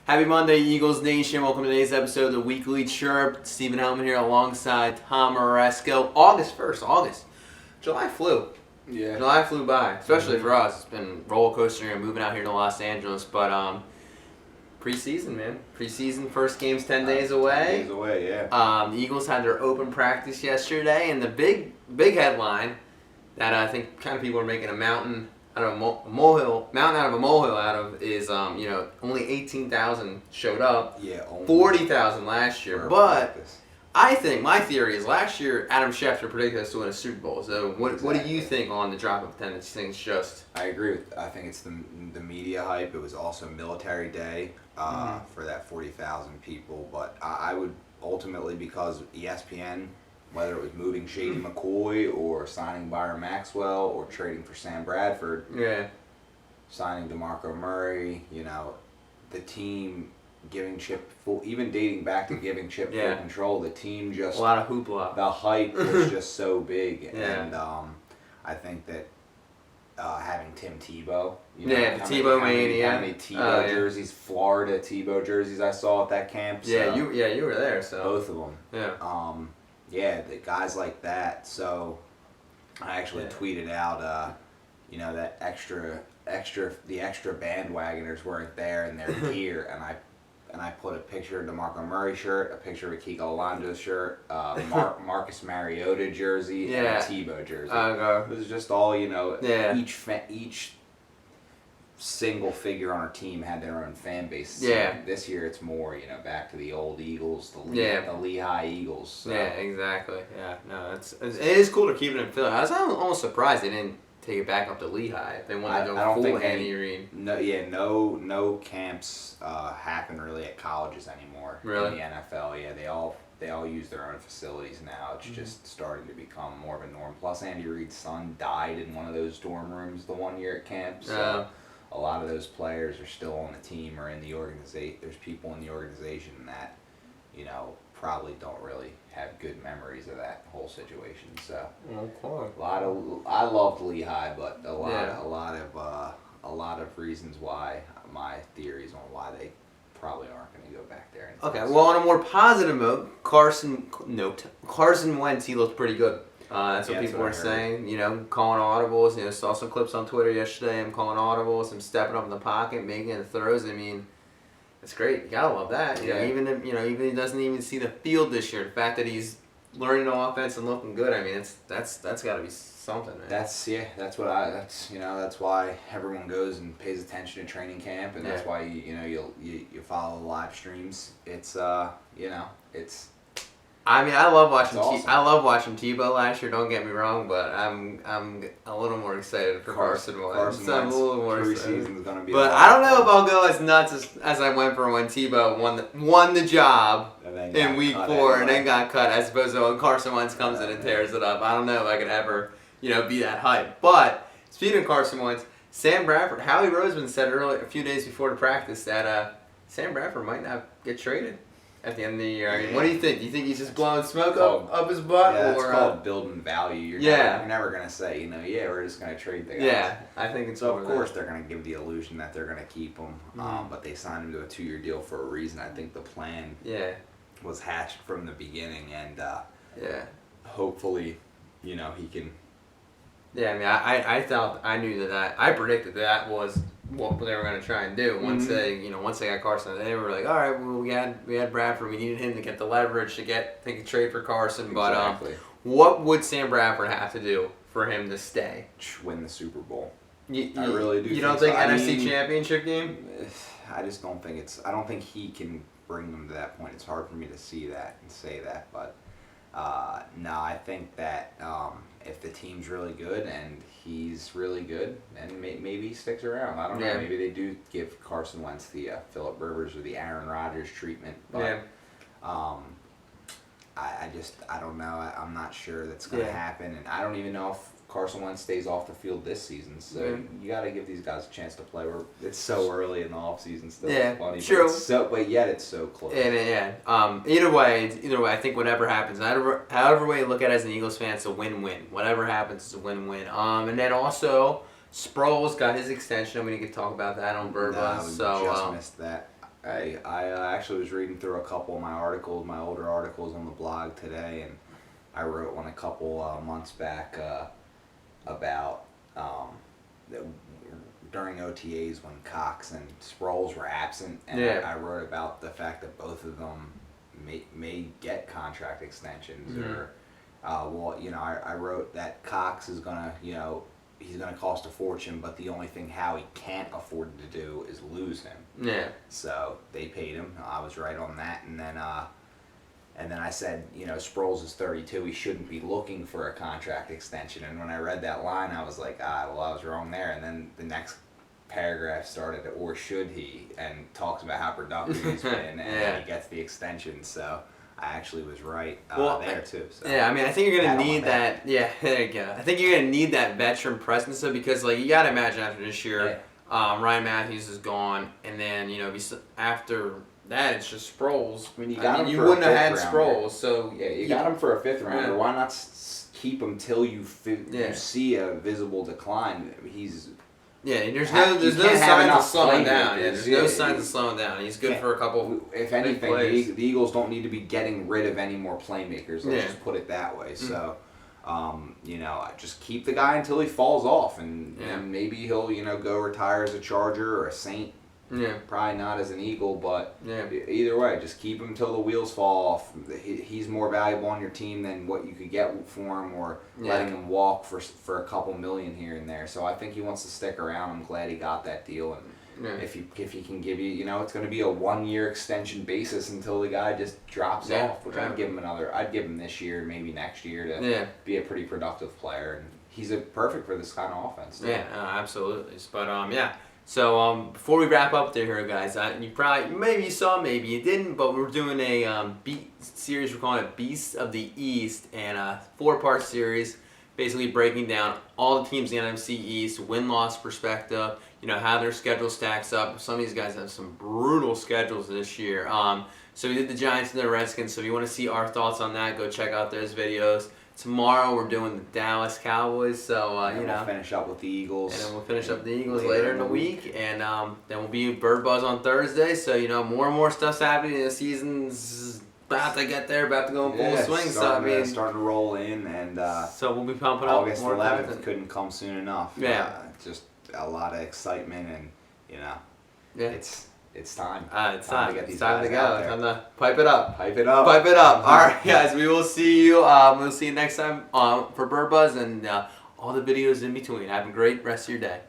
Happy Monday, Eagles Nation. Welcome to today's episode of the Weekly Chirp. Stephen Hellmann here alongside Tom Aresco. August 1st. July flew. Yeah. July flew by, especially for us. It's been roller coaster and moving out here to Los Angeles. But preseason, man. Preseason, first game's 10 days away. 10 days away, yeah. The Eagles had their open practice yesterday, and the big headline that I think kind of people are making a mountain out of a molehill out of is only 18,000 showed up. Yeah, only 40,000 last year. But practice. I think my theory is last year Adam Schefter predicted us to win a Super Bowl. So what do you think on the drop of attendance? You think it's just? I agree with. I think it's the media hype. It was also Military Day for that 40,000 people. But I would ultimately, because ESPN, whether it was moving Shady McCoy or signing Byron Maxwell or trading for Sam Bradford, signing DeMarco Murray, the team giving Chip full, even dating back to giving Chip full control, the team just a lot of hoopla. The hype was just so big, Yeah. and I think that having Tim Tebow, the Tebow mania, how many Tebow jerseys, Florida Tebow jerseys I saw at that camp. So you were there, so both of them. Yeah. The guys like that. So I actually tweeted out, that the extra bandwagoners weren't there in their gear, and I put a picture of DeMarco Murray shirt, a picture of Kiko Alonso shirt, Marcus Mariota jersey, and a Tebow jersey. It was just all, each single figure on our team had their own fan base. So this year it's more, back to the old Eagles, the Lehigh Eagles. So. Yeah, exactly. Yeah, no, it is cool to keep it in Philly. I was almost surprised they didn't take it back up to Lehigh. They wanted to go full Andy Reid. No camps happen really at colleges anymore. Really? In the NFL, yeah, they all use their own facilities now. It's just starting to become more of a norm. Plus, Andy Reid's son died in one of those dorm rooms the one year at camp. So a lot of those players are still on the team or in the organization. There's people in the organization that, probably don't really have good memories of that whole situation. So I loved Lehigh, but a lot of reasons why, my theories on why they probably aren't going to go back there. Okay, well, on a more positive note, Carson Wentz, he looked pretty good. That's what people were saying. Calling audibles. Saw some clips on Twitter yesterday. Him calling audibles, him stepping up in the pocket, making the throws. I mean, it's great. You gotta love that. Even if he doesn't even see the field this year, the fact that he's learning the offense and looking good. I mean, that's got to be something, man. That's why everyone goes and pays attention to training camp, and that's why you follow the live streams. It's it's. I mean, I love watching. Awesome. I love watching Tebow last year. Don't get me wrong, but I'm a little more excited for Carson Wentz. I'm a little more excited. Gonna be but I don't know if I'll go as nuts as I went for when Tebow won the job in week 4 and then got cut, as opposed to when Carson Wentz comes in and tears it up. I don't know if I could ever be that hype. But speaking of Carson Wentz, Sam Bradford, Howie Roseman said earlier, a few days before the practice, that Sam Bradford might not get traded at the end of the year. I mean, what do you think? Do you think he's just blowing smoke up his butt? Yeah, or, it's called building value. You're never going to say, we're just going to trade the guy. Yeah, I think it's so. Of course, they're going to give the illusion that they're going to keep him, but they signed him to a 2-year deal for a reason. I think the plan was hatched from the beginning, and hopefully, he can. Yeah, I mean, I knew that I predicted that was what they were going to try and do once they got Carson. They were like, all right, well, we had Bradford, we needed him to get the leverage to take a trade for Carson. But what would Sam Bradford have to do for him to stay? Win the Super Bowl. I really do. You don't think NFC Championship game? I just don't think it's. I don't think he can bring them to that point. It's hard for me to see that and say that, but no, I think that if the team's really good and he's really good, then maybe he sticks around. I don't know. Maybe they do give Carson Wentz the Phillip Rivers or the Aaron Rodgers treatment. But I don't know. I'm not sure that's going to happen, and I don't even know if Carson Wentz stays off the field this season. So you got to give these guys a chance to play. It's so early in the offseason still. Yeah, funny, true. But yet it's so close. Either way, I think whatever happens, however way you look at it as an Eagles fan, it's a win-win. Whatever happens, it's a win-win. And then also, Sproles got his extension. We didn't get to talk about that on Verba. No, just missed that. Hey, I actually was reading through a couple of my articles, my older articles on the blog today, and I wrote one a couple months back about during OTAs when Cox and Sproles were absent, and I wrote about the fact that both of them may get contract extensions, or well, you know, I wrote that Cox is gonna, you know, he's gonna cost a fortune, but the only thing Howie can't afford to do is lose him. Yeah. So they paid him. I was right on that, and then I said, you know, Sproles is 32. He shouldn't be looking for a contract extension. And when I read that line, I was like, well, I was wrong there. And then the next paragraph started, or should he, and talks about how productive he's been, and then he gets the extension. So I actually was right there too. So. Yeah, I mean, I think you're gonna need that. Yeah, there you go. I think you're gonna need that veteran presence though, because like you gotta imagine after this year, Ryan Matthews is gone, and then you know after that it's just Sproles. I mean, you wouldn't have had Sproles, so you got him for a fifth rounder. Why not keep him till you see a visible decline? He's there's no signs of slowing down. There's no signs of slowing down. He's good for a couple. If anything, the Eagles don't need to be getting rid of any more playmakers. Let's just put it that way. So, you know, just keep the guy until he falls off, and maybe he'll, you know, go retire as a Charger or a Saint. Yeah. Probably not as an Eagle, but either way, just keep him until the wheels fall off. He's more valuable on your team than what you could get for him, or letting him walk for a couple million here and there. So I think he wants to stick around. I'm glad he got that deal, and if he can give you, you know, it's going to be a 1-year extension basis until the guy just drops off. Which I'd give him this year, maybe next year, to be a pretty productive player, and he's perfect for this kind of offense. Yeah, absolutely. But So before we wrap up here, guys, maybe you saw, maybe you didn't, but we're doing a series. We're calling it Beasts of the East, and a 4-part series, basically breaking down all the teams in the NFC East, win-loss perspective. You know how their schedule stacks up. Some of these guys have some brutal schedules this year. So we did the Giants and the Redskins. So if you want to see our thoughts on that, go check out those videos. Tomorrow we're doing the Dallas Cowboys, so we'll finish up with the Eagles, and then we'll finish up the Eagles later in the week, and then we'll be Bird Buzz on Thursday. So you know, more and more stuff's happening. The season's about to get there, about to go in full swing. Starting to roll in, and so we'll be pumping up. August 11th couldn't come soon enough. Yeah, just a lot of excitement, and you know, it's time. It's time to go. It's time to pipe it up. Pipe it up. Pipe it up. All right, guys. We will see you. We'll see you next time for Bird Buzz and all the videos in between. Have a great rest of your day.